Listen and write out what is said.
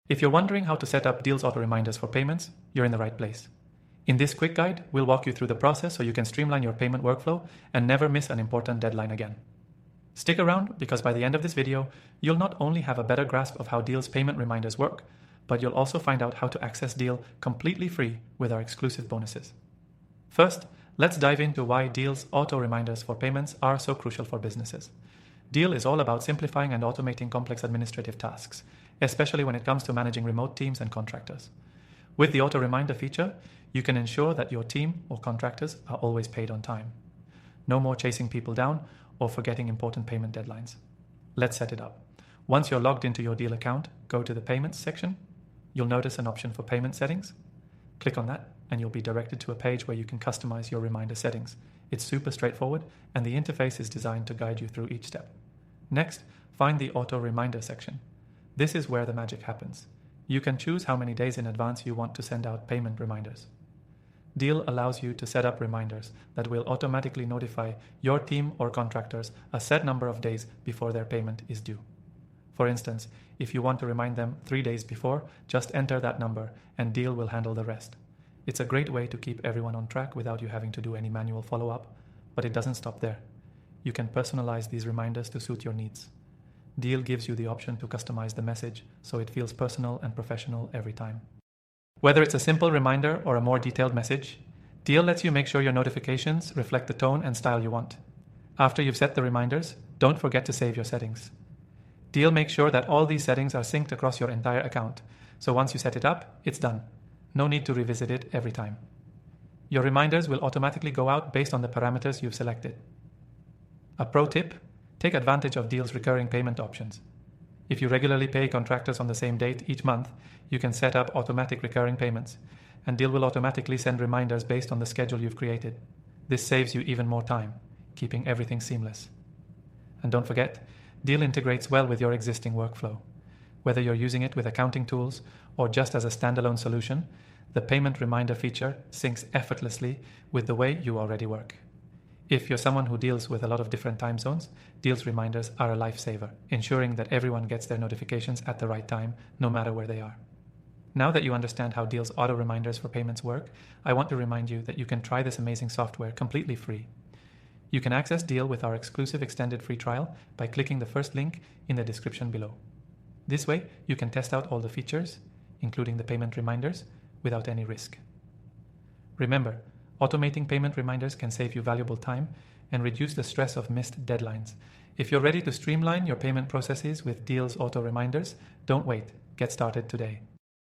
If you're wondering how to set up Deel's auto reminders for payments, you're in the right place. In this quick guide, we'll walk you through the process so you can streamline your payment workflow and never miss an important deadline again. Stick around because by the end of this video, you'll not only have a better grasp of how Deel's payment reminders work, but you'll also find out how to access Deel completely free with our exclusive bonuses. First, let's dive into why Deel's auto reminders for payments are so crucial for businesses. Deel is all about simplifying and automating complex administrative tasks, especially when it comes to managing remote teams and contractors. With the auto reminder feature, you can ensure that your team or contractors are always paid on time. No more chasing people down or forgetting important payment deadlines. Let's set it up. Once you're logged into your Deel account, go to the Payments section. You'll notice an option for payment settings. Click on that and you'll be directed to a page where you can customize your reminder settings. It's super straightforward and the interface is designed to guide you through each step. Next, find the Auto Reminder section. This is where the magic happens. You can choose how many days in advance you want to send out payment reminders. Deel allows you to set up reminders that will automatically notify your team or contractors a set number of days before their payment is due. For instance, if you want to remind them 3 days before, just enter that number and Deel will handle the rest. It's a great way to keep everyone on track without you having to do any manual follow-up, but it doesn't stop there. You can personalize these reminders to suit your needs. Deel gives you the option to customize the message so it feels personal and professional every time. Whether it's a simple reminder or a more detailed message, Deel lets you make sure your notifications reflect the tone and style you want. After you've set the reminders, don't forget to save your settings. Deel makes sure that all these settings are synced across your entire account, so once you set it up, it's done. No need to revisit it every time. Your reminders will automatically go out based on the parameters you've selected. A pro tip: take advantage of Deel's recurring payment options. If you regularly pay contractors on the same date each month, you can set up automatic recurring payments, and Deel will automatically send reminders based on the schedule you've created. This saves you even more time, keeping everything seamless. And don't forget, Deel integrates well with your existing workflow. Whether you're using it with accounting tools or just as a standalone solution, the payment reminder feature syncs effortlessly with the way you already work. If you're someone who deals with a lot of different time zones, Deel's reminders are a lifesaver, ensuring that everyone gets their notifications at the right time, no matter where they are. Now that you understand how Deel's auto reminders for payments work, I want to remind you that you can try this amazing software completely free. You can access Deel with our exclusive extended free trial by clicking the first link in the description below. This way, you can test out all the features, including the payment reminders, without any risk. Remember, automating payment reminders can save you valuable time and reduce the stress of missed deadlines. If you're ready to streamline your payment processes with Deel's auto reminders, don't wait. Get started today.